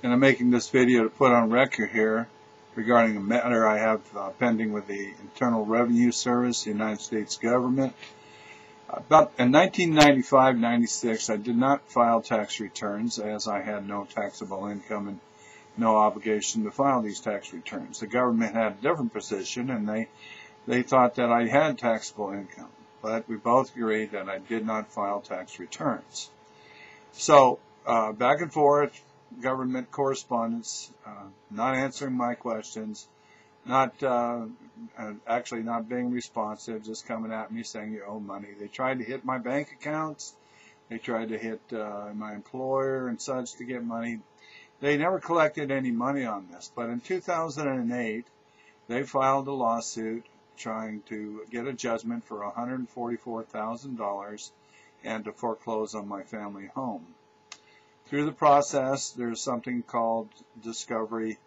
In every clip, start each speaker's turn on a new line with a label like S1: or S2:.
S1: And I'm making this video to put on record here regarding a matter I have pending with the Internal Revenue Service, the United States government. About in 1995-96, I did not file tax returns as I had no taxable income and no obligation to file these tax returns. The government had a different position, and they thought that I had taxable income, but we both agreed that I did not file tax returns. So back and forth, government correspondence, not answering my questions, not actually not being responsive, just coming at me saying you owe money. They tried to hit my bank accounts. They tried to hit my employer and such to get money. They never collected any money on this, but in 2008, they filed a lawsuit trying to get a judgment for $144,000 and to foreclose on my family home. Through the process, there's something called discovery,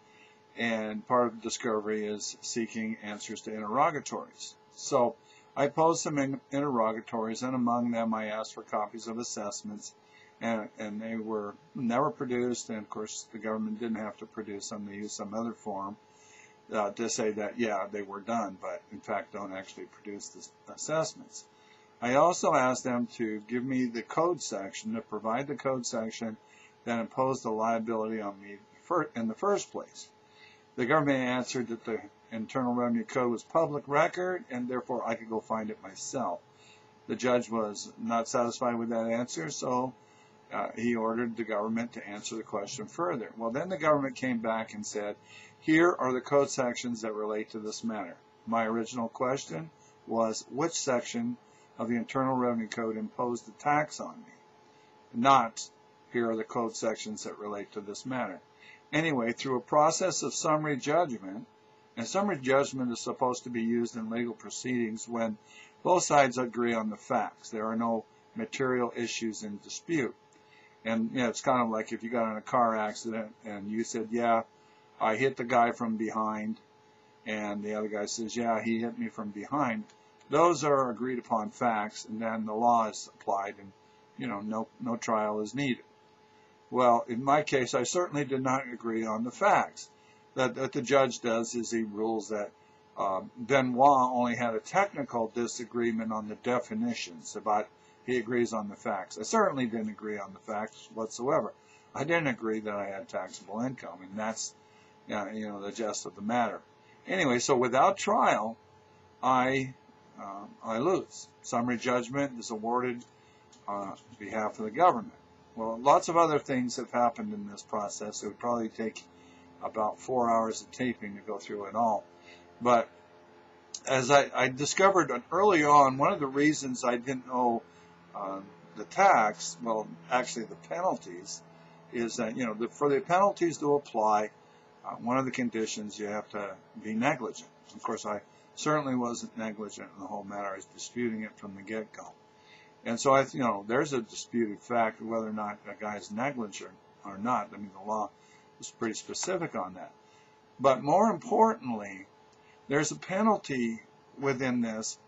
S1: and part of the discovery is seeking answers to interrogatories. So I posed some interrogatories, and among them I asked for copies of assessments, and they were never produced, and of course the government didn't have to produce them. They used some other form to say that, yeah, they were done, but in fact don't actually produce the assessments. I also asked them to give me the code section, to provide the code section that imposed the liability on me in the first place. The government answered that the Internal Revenue Code was public record, and therefore I could go find it myself. The judge was not satisfied with that answer, so he ordered the government to answer the question further. Well, then the government came back and said, here are the code sections that relate to this matter. My original question was, which section of the Internal Revenue Code imposed the tax on me? Not, here are the code sections that relate to this matter. Anyway, through a process of summary judgment, and summary judgment is supposed to be used in legal proceedings when both sides agree on the facts. There are no material issues in dispute. And you know, it's kind of like if you got in a car accident and you said, yeah, I hit the guy from behind, and the other guy says, yeah, he hit me from behind. Those are agreed upon facts, and then the law is applied, and you know, no trial is needed. Well, in my case, I certainly did not agree on the facts. That the judge does is he rules that Benoit only had a technical disagreement on the definitions, but he agrees on the facts. I certainly didn't agree on the facts whatsoever. I didn't agree that I had taxable income, and that's you know, the gist of the matter. Anyway, so without trial, I lose. Summary judgment is awarded on behalf of the government. Well, lots of other things have happened in this process. It would probably take about 4 hours of taping to go through it all. But as I discovered early on, one of the reasons I didn't owe the tax, well, actually the penalties, is that, you know, for the penalties to apply, one of the conditions, you have to be negligent. Of course, I certainly wasn't negligent in the whole matter. I was disputing it from the get-go. And so, you know, there's a disputed fact of whether or not a guy is negligent or not. I mean, the law is pretty specific on that. But more importantly, there's a penalty within this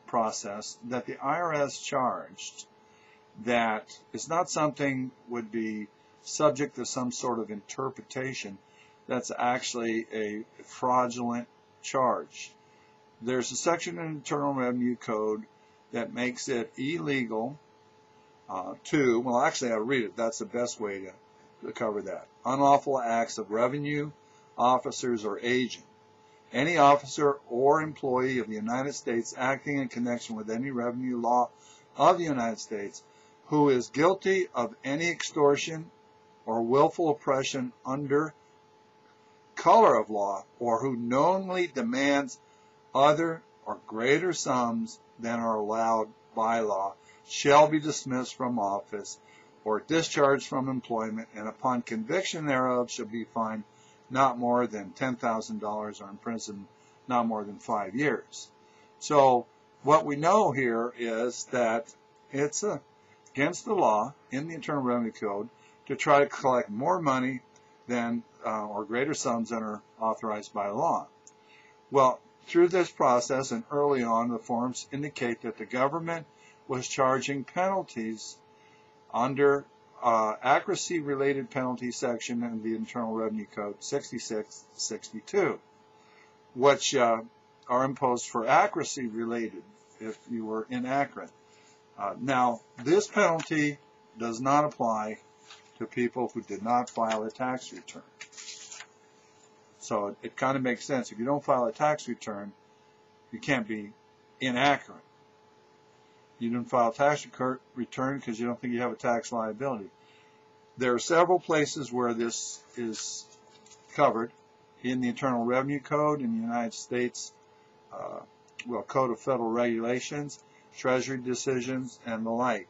S1: process that the IRS charged that is not something would be subject to some sort of interpretation. That's actually a fraudulent charge. There's a section in the Internal Revenue Code that makes it illegal well, actually I'll read it. That's the best way to cover that. Unlawful acts of revenue officers or agent. Any officer or employee of the United States acting in connection with any revenue law of the United States who is guilty of any extortion or willful oppression under color of law, or who knowingly demands other or greater sums than are allowed by law, shall be dismissed from office or discharged from employment, and upon conviction thereof shall be fined not more than $10,000 or imprisoned not more than 5 years. So what we know here is that it's against the law in the Internal Revenue Code to try to collect more money than or greater sums than are authorized by law. Well, through this process and early on, the forms indicate that the government was charging penalties under accuracy-related penalty section in the Internal Revenue Code 6662, which are imposed for accuracy-related if you were inaccurate. Now, this penalty does not apply to people who did not file a tax return. So it kind of makes sense. If you don't file a tax return, you can't be inaccurate. You didn't file a tax return because you don't think you have a tax liability. There are several places where this is covered in the Internal Revenue Code in the United States, Code of Federal Regulations, Treasury decisions, and the like.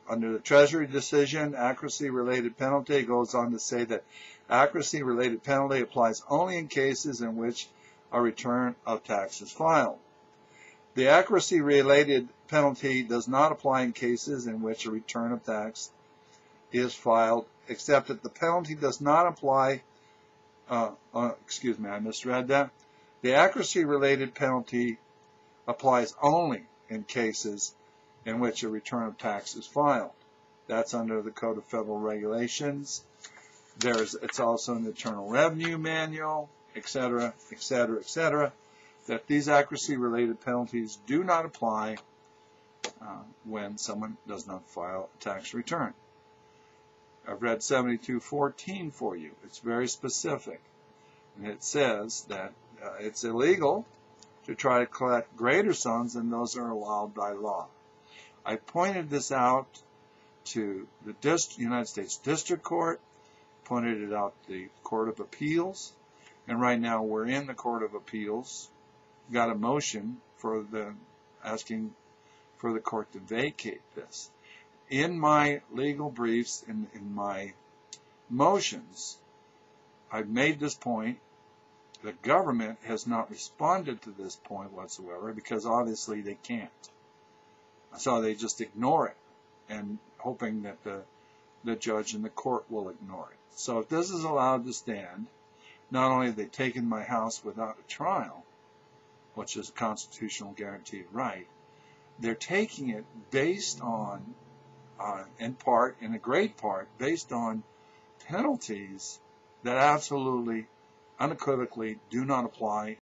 S1: Under the Treasury decision, accuracy-related penalty goes on to say that accuracy-related penalty applies only in cases in which a return of tax is filed. The accuracy-related penalty does not apply in cases in which a return of tax is filed, except that the penalty does not apply, excuse me, I misread that. The accuracy-related penalty applies only in cases in which a return of tax is filed. That's under the Code of Federal Regulations. It's also in the Internal Revenue Manual, etc., etc., etc., that these accuracy-related penalties do not apply when someone does not file a tax return. I've read 7214 for you. It's very specific. And it says that it's illegal to try to collect greater sums than those are allowed by law. I pointed this out to the United States District Court, pointed it out to the Court of Appeals, and right now we're in the Court of Appeals. Got a motion for asking for the court to vacate this. In my legal briefs, in my motions, I've made this point. The government has not responded to this point whatsoever because obviously they can't. So they just ignore it and hoping that the judge and the court will ignore it. So if this is allowed to stand, not only have they taken my house without a trial, which is a constitutional guaranteed right, they're taking it based on, in a great part, based on penalties that absolutely, unequivocally do not apply